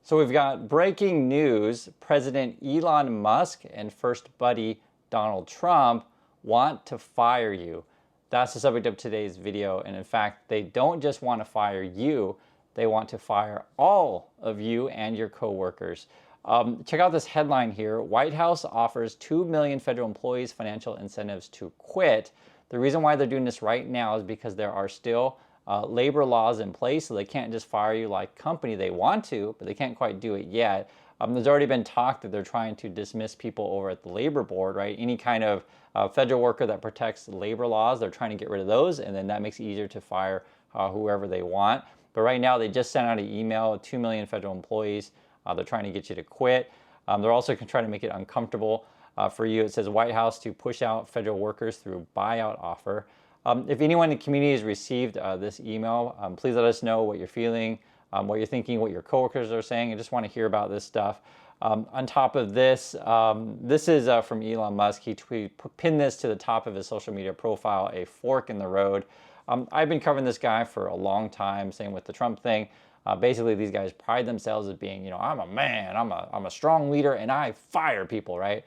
So we've got breaking news. President Elon Musk and First Buddy Donald Trump want to fire you. That's the subject of today's video. And in fact, they don't just want to fire you, they want to fire all of you and your coworkers. Check out this headline here. White House offers 2 million federal employees financial incentives to quit. The reason why they're doing this right now is because there are still labor laws in place, so they can't just fire you like company. They want to, but they can't quite do it yet. There's already been talk that they're trying to dismiss people over at the labor board, right? Any kind of federal worker that protects labor laws, they're trying to get rid of those, and then that makes it easier to fire whoever they want. But right now, they just sent out an email, 2 million federal employees. They're trying to get you to quit. They're also trying to make it uncomfortable for you. It says White House to push out federal workers through buyout offer. If anyone in the community has received this email, please let us know what you're feeling, what you're thinking, what your coworkers are saying. I just want to hear about this stuff. On top of this, this is from Elon Musk. He pinned this to the top of his social media profile, a fork in the road. I've been covering this guy for a long time, same with the Trump thing. Basically, these guys pride themselves as being, I'm a man, I'm a strong leader, and I fire people, right?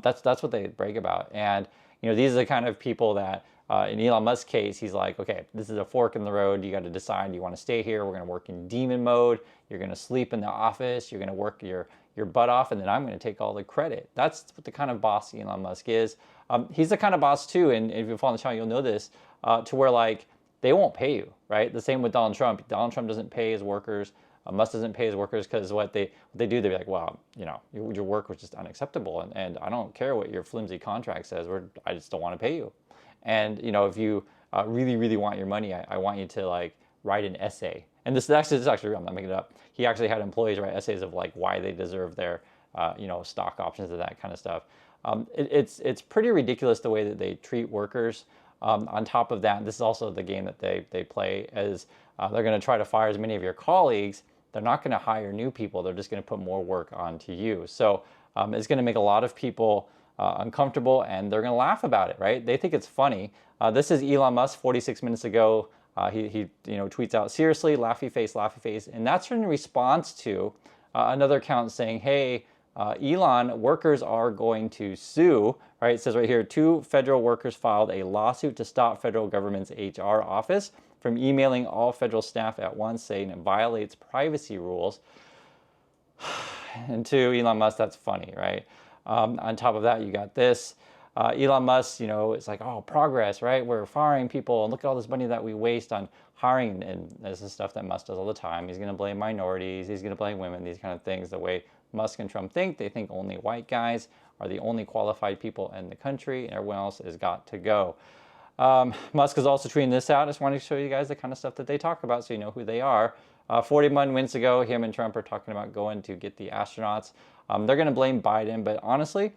That's what they brag about. And, these are the kind of people that, in Elon Musk's case, he's like, okay, this is a fork in the road. You got to decide, you want to stay here? We're going to work in demon mode. You're going to sleep in the office. You're going to work your butt off, and then I'm going to take all the credit. That's what the kind of boss Elon Musk is. He's the kind of boss too, and if you follow the channel, you'll know this, to where like they won't pay you, right? The same with Donald Trump. Donald Trump doesn't pay his workers. Musk doesn't pay his workers because what they do, they're like, well, your work was just unacceptable, and I don't care what your flimsy contract says. I just don't want to pay you. And if you really, really want your money, I want you to like write an essay. And this is actually real. I'm not making it up. He actually had employees write essays of like why they deserve their stock options and that kind of stuff. It's pretty ridiculous the way that they treat workers. On top of that, this is also the game that they play, as they're going to try to fire as many of your colleagues. They're not going to hire new people. They're just going to put more work onto you. So it's going to make a lot of people uncomfortable, and they're going to laugh about it, right? They think it's funny. This is Elon Musk 46 minutes ago. He tweets out, seriously, laughy face, and that's in response to another account saying, hey, Elon, workers are going to sue, right? It says right here, 2 federal workers filed a lawsuit to stop federal government's HR office from emailing all federal staff at once, saying it violates privacy rules. And to Elon Musk, that's funny, right? On top of that, you got this. Elon Musk, it's like, oh, progress, right? We're firing people, and look at all this money that we waste on hiring. And this is stuff that Musk does all the time. He's going to blame minorities. He's going to blame women, these kind of things. The way Musk and Trump think, they think only white guys are the only qualified people in the country, and everyone else has got to go. Musk is also tweeting this out. I just wanted to show you guys the kind of stuff that they talk about so you know who they are. 41 minutes ago, him and Trump are talking about going to get the astronauts. They're going to blame Biden, but honestly,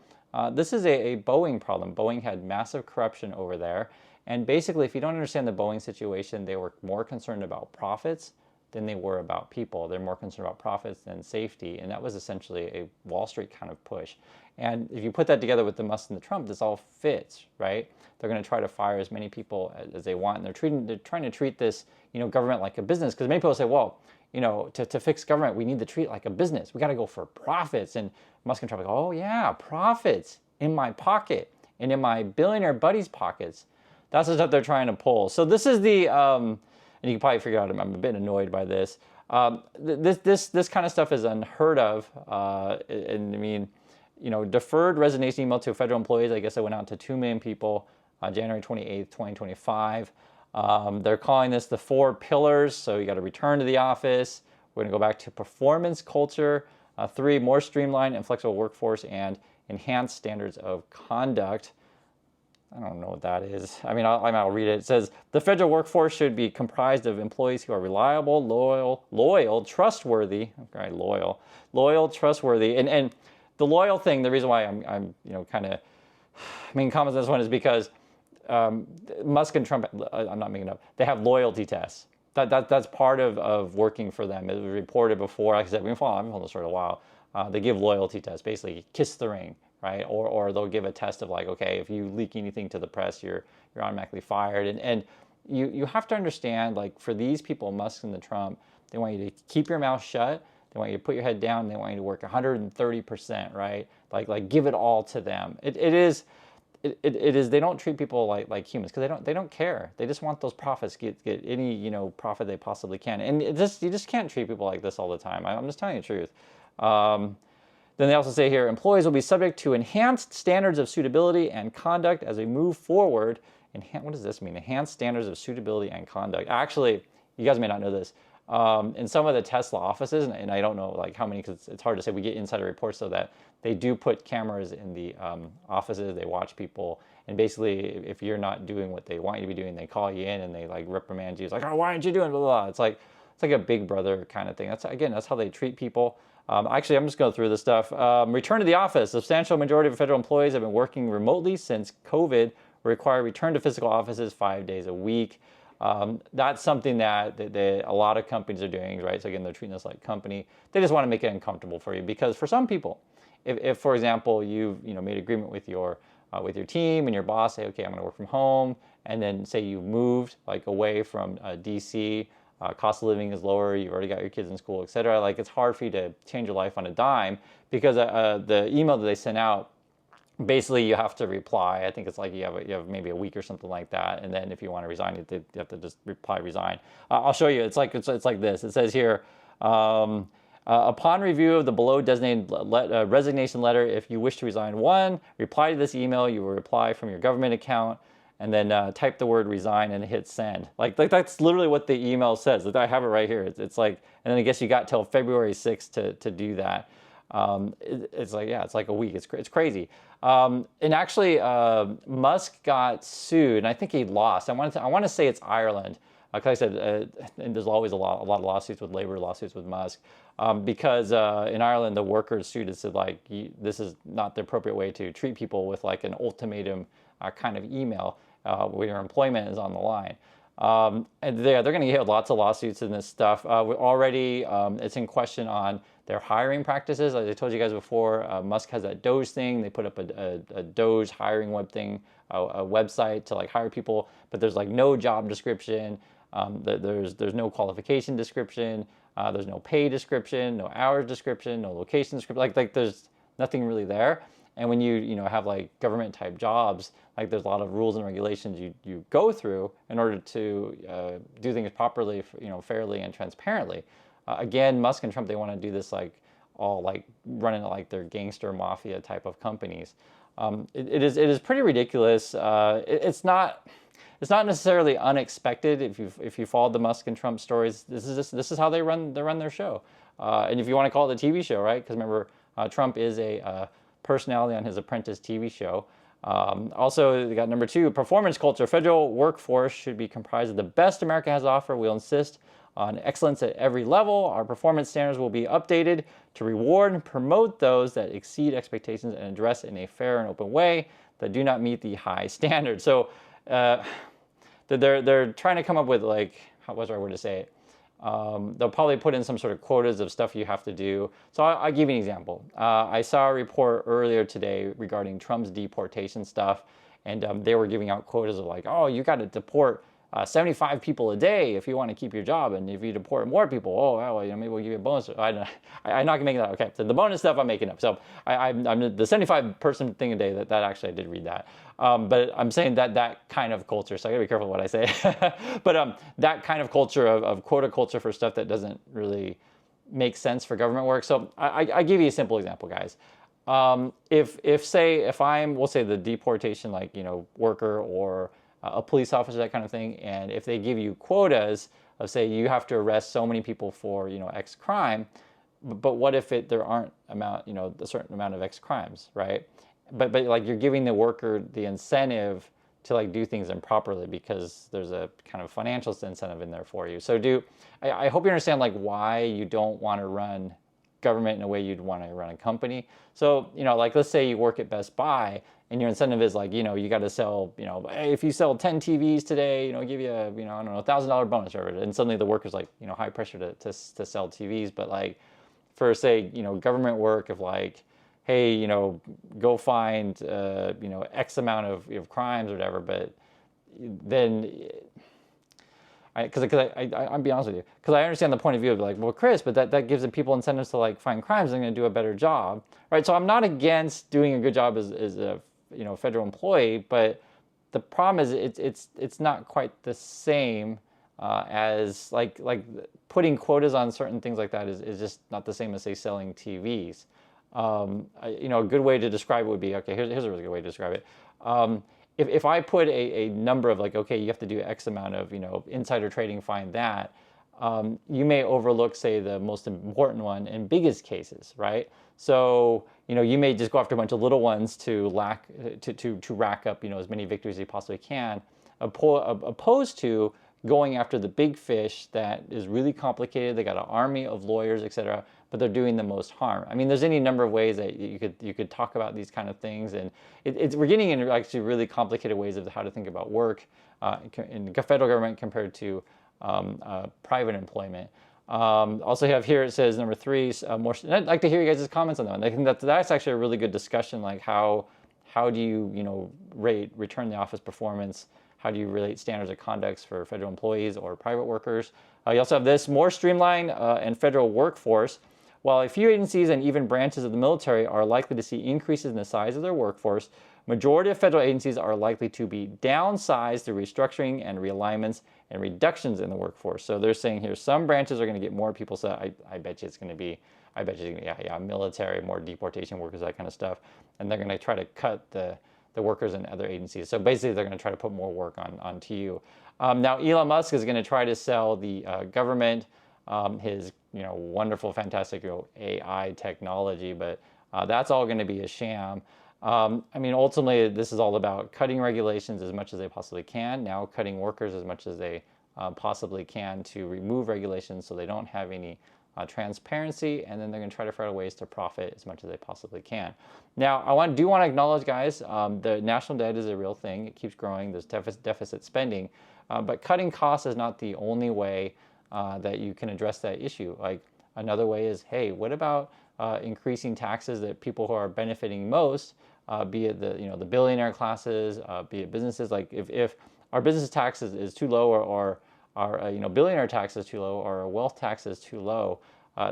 this is a Boeing problem. Boeing had massive corruption over there. And basically, if you don't understand the Boeing situation, they were more concerned about profits than they were about people. They're more concerned about profits than safety. And that was essentially a Wall Street kind of push. And if you put that together with the Musk and the Trump, this all fits, right? They're going to try to fire as many people as they want. And they're trying to treat this, government like a business. Because many people say, well, to fix government, we need to treat it like a business. We got to go for profits. And Musk and Trump are like, oh yeah, profits in my pocket and in my billionaire buddies' pockets. That's the stuff they're trying to pull. So this is the, and you can probably figure out I'm a bit annoyed by this. This kind of stuff is unheard of. And I mean, deferred resignation email to federal employees. I guess it went out to 2 million people January 28th, 2025. They're calling this the 4 pillars. So you got to return to the office. We're going to go back to performance culture. 3, more streamlined and flexible workforce, and enhanced standards of conduct. I don't know what that is. I mean, I'll read it. It says, the federal workforce should be comprised of employees who are reliable, loyal, trustworthy. Okay, loyal, trustworthy. And the loyal thing, the reason why I'm kind of making comments on this one is because Musk and Trump, I'm not making it up, they have loyalty tests. That's part of working for them. It was reported before. Like I said, I've been following this for a while. They give loyalty tests, basically kiss the ring, right? Or they'll give a test of like, okay, if you leak anything to the press, you're automatically fired. And you have to understand, like, for these people, Musk and the Trump, they want you to keep your mouth shut. They want you to put your head down. They want you to work 130%, right? Like give it all to them. It is. They don't treat people like humans because they don't care. They just want those profits, get any profit they possibly can, and you just can't treat people like this all the time. I'm just telling you the truth. Then they also say here, employees will be subject to enhanced standards of suitability and conduct as we move forward. What does this mean? Enhanced standards of suitability and conduct. Actually, you guys may not know this. In some of the Tesla offices, and I don't know like how many because it's hard to say, we get insider reports so that they do put cameras in the offices. They watch people, and basically if you're not doing what they want you to be doing, they call you in and they like reprimand you. It's like, oh, why aren't you doing blah, blah, blah. It's like a big brother kind of thing. That's how they treat people. Actually, I'm just going through this stuff. Return to the office. Substantial majority of federal employees have been working remotely since COVID. Require return to physical offices 5 days a week. That's something that a lot of companies are doing, right? So again, they're treating this like company. They just want to make it uncomfortable for you because for some people, if for example you've made agreement with your team and your boss, say, okay, I'm going to work from home, and then say you moved like away from DC. Cost of living is lower, you've already got your kids in school, etc. Like it's hard for you to change your life on a dime because the email that they sent out, basically you have to reply. I think it's like you have maybe a week or something like that, and then if you want to resign, you have to just resign. I'll show you. It's like this. It says here, upon review of the below designated resignation letter, if you wish to resign, 1, reply to this email. You will reply from your government account, and then type the word resign and hit send. Like that's literally what the email says. I have it right here. It's like, and then I guess you got till February 6th to do that. It's like a week. It's crazy. And actually, Musk got sued, and I think he lost. I want to say it's Ireland. Like I said, and there's always a lot of lawsuits with labor lawsuits with Musk, because in Ireland the workers sued and said like this is not the appropriate way to treat people with like an ultimatum kind of email where your employment is on the line. And they're going to get lots of lawsuits in this stuff. Already, it's in question on their hiring practices. As I told you guys before, Musk has that Doge thing. They put up a Doge hiring a website to like hire people, but there's like no job description. There's no qualification description. There's no pay description, no hours description, no location description. Like there's nothing really there. And when you have like government type jobs, like there's a lot of rules and regulations you go through in order to do things properly, fairly and transparently. Again, Musk and Trump, they want to do this like all like running like their gangster mafia type of companies. It is pretty ridiculous. It's not necessarily unexpected if you followed the Musk and Trump stories. This is how they run their show. And if you want to call it a TV show, right? Because remember, Trump is a personality on his Apprentice TV show. Also, they got number 2, performance culture. Federal workforce should be comprised of the best America has to offer. We'll insist on excellence at every level. Our performance standards will be updated to reward and promote those that exceed expectations and address in a fair and open way that do not meet the high standards. So they're trying to come up with like, what's the right word to say it? They'll probably put in some sort of quotas of stuff you have to do. So I'll give you an example. I saw a report earlier today regarding Trump's deportation stuff, and they were giving out quotas of like, oh, you got to deport 75 people a day if you want to keep your job, and if you deport more people, maybe we'll give you a bonus. I'm not gonna make that. Okay, so the bonus stuff I'm making up. So I'm the 75 person thing a day. That actually I did read that. But I'm saying that kind of culture. So I gotta be careful what I say. But that kind of culture of quota culture for stuff that doesn't really make sense for government work. So I give you a simple example, guys. If we'll say the deportation worker or a police officer, that kind of thing, and if they give you quotas of say you have to arrest so many people for X crime, but what if there aren't a certain amount of X crimes, right? But like you're giving the worker the incentive to like do things improperly because there's a kind of financial incentive in there for you. So I hope you understand like why you don't want to run government in a way you'd want to run a company. So like let's say you work at Best Buy and your incentive is like you got to sell hey, if you sell 10 TVs today give you a I don't know $1,000 bonus or whatever, and suddenly the worker's like high pressure to sell TVs. But like for say government work of like, hey go find X amount of crimes or whatever, but then I'll be honest with you, because I understand the point of view of like, well, Chris, but that gives the people incentives to like find crimes and going to do a better job, right? So I'm not against doing a good job as a federal employee, but the problem is it's not quite the same as like putting quotas on certain things like that is just not the same as say selling TVs. A good way to describe it would be, okay, here's a really good way to describe it. If I put a number of like, okay, you have to do X amount of, insider trading, find that, you may overlook, say, the most important one and biggest cases, right? So, you may just go after a bunch of little ones to rack up, as many victories as you possibly can, opposed to going after the big fish that is really complicated. They got an army of lawyers, etc., but they're doing the most harm. I mean, there's any number of ways that you could talk about these kind of things, and we're getting into actually really complicated ways of how to think about work in the federal government compared to private employment. Also have here, it says number 3, more. I'd like to hear you guys' comments on that one. I think that's actually a really good discussion, like how do you rate return to office performance? How do you relate standards of conduct for federal employees or private workers? You also have this, more streamlined and federal workforce. While a few agencies and even branches of the military are likely to see increases in the size of their workforce, majority of federal agencies are likely to be downsized through restructuring and realignments and reductions in the workforce. So they're saying here some branches are going to get more people. So I bet you it's going to be, military, more deportation workers, that kind of stuff. And they're going to try to cut the workers in other agencies. So basically they're going to try to put more work onto you. Now Elon Musk is going to try to sell the government his wonderful, fantastic AI technology, but that's all going to be a sham. Ultimately, this is all about cutting regulations as much as they possibly can, now cutting workers as much as they possibly can to remove regulations so they don't have any transparency, and then they're going to try to find ways to profit as much as they possibly can. Now, I do want to acknowledge, guys, the national debt is a real thing. It keeps growing. There's deficit spending, but cutting costs is not the only way that you can address that issue. Like another way is, hey, what about increasing taxes that people who are benefiting most, be it the billionaire classes, be it businesses. Like if our business tax is too low, or our billionaire tax is too low, or our wealth tax is too low,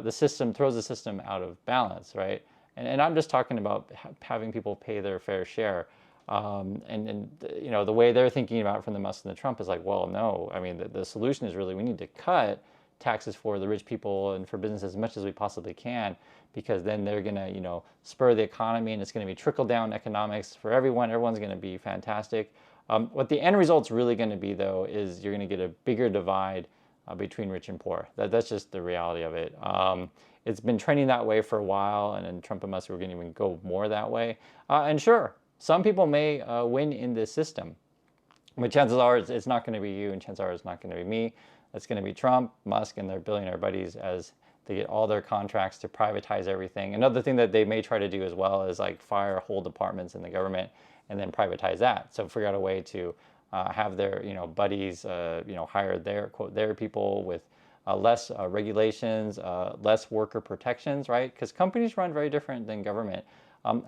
the system throws the system out of balance, right? And I'm just talking about having people pay their fair share. The way they're thinking about it from the Musk and the Trump is like, well, no, I mean, the solution is really we need to cut taxes for the rich people and for businesses as much as we possibly can, because then they're going to, spur the economy, and it's going to be trickle down economics for everyone. Everyone's going to be fantastic. What the end result's really going to be, though, is you're going to get a bigger divide between rich and poor. That's just the reality of it. It's been trending that way for a while, and then Trump and Musk were going to even go more that way. And sure, some people may win in this system, but chances are it's not going to be you, and chances are it's not going to be me. It's going to be Trump, Musk, and their billionaire buddies as they get all their contracts to privatize everything. Another thing that they may try to do as well is like fire whole departments in the government and then privatize that. So figure out a way to have their buddies hire their people with less regulations, less worker protections, right? Because companies run very different than government.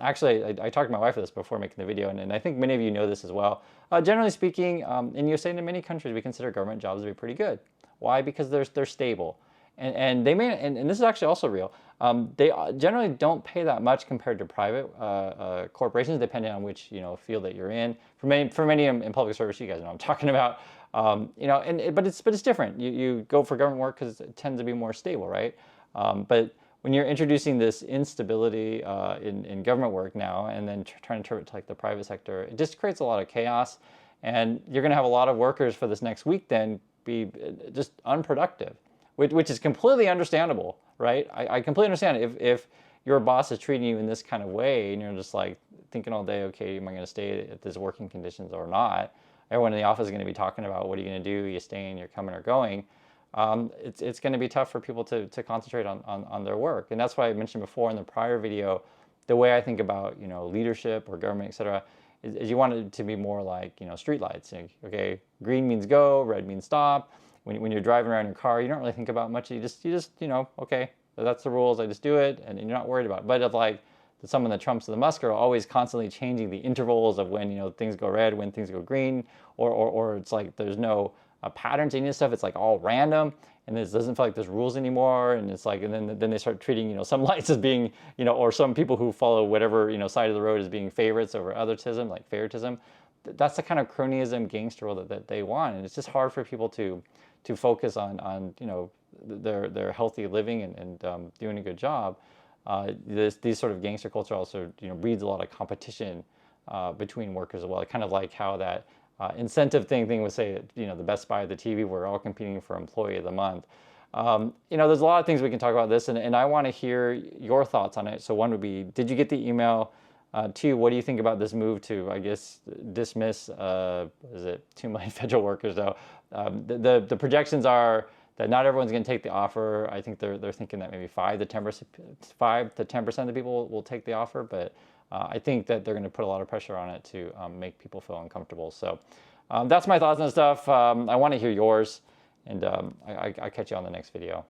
Actually, I talked to my wife about this before making the video, and I think many of you know this as well. Generally speaking, in USA and in many countries, we consider government jobs to be pretty good. Why? Because they're stable, and they may, and this is actually also real. They generally don't pay that much compared to private corporations, depending on which field that you're in. For many in public service, you guys know what I'm talking about. But it's different. You go for government work because it tends to be more stable, right? But when you're introducing this instability in government work now, and then trying to turn it to like the private sector, it just creates a lot of chaos, and you're going to have a lot of workers for this next week then be just unproductive, which is completely understandable, right? I completely understand it. If your boss is treating you in this kind of way, and you're just like thinking all day, okay, am I going to stay at this working conditions or not? Everyone in the office is going to be talking about what are you going to do? Are you staying? You're coming or going? It's going to be tough for people to concentrate on their work. And that's why I mentioned before in the prior video, the way I think about leadership or government, etc., is you want it to be more like street lights. Okay, green means go, red means stop. When you're driving around your car, you don't really think about much. You just okay, that's the rules. I just do it, and you're not worried about it. But if like some of the Trumps and the Musk are always constantly changing the intervals of when things go red, when things go green, or it's like there's no patterns, any of this stuff. It's like all random, and it doesn't feel like there's rules anymore. And it's like, and then they start treating, you know, some lights as being, you know, or some people who follow whatever, you know, side of the road as being favorites over otherism, like favoritism. That's the kind of cronyism, gangster world that they want, and it's just hard for people to focus on you know, their healthy living and doing a good job. These sort of gangster culture also, you know, breeds a lot of competition between workers as well. Kind of like how that incentive thing would say, you know, the Best Buy of the TV, we're all competing for Employee of the Month. You know, there's a lot of things we can talk about this, and I want to hear your thoughts on it. So one would be, did you get the email? Two, what do you think about this move to, I guess, dismiss, is it 2 million federal workers though? The projections are that not everyone's going to take the offer. I think they're thinking that maybe 5 to 10% of the people will take the offer, but I think that they're going to put a lot of pressure on it to make people feel uncomfortable. So that's my thoughts on stuff. I want to hear yours, and I catch you on the next video.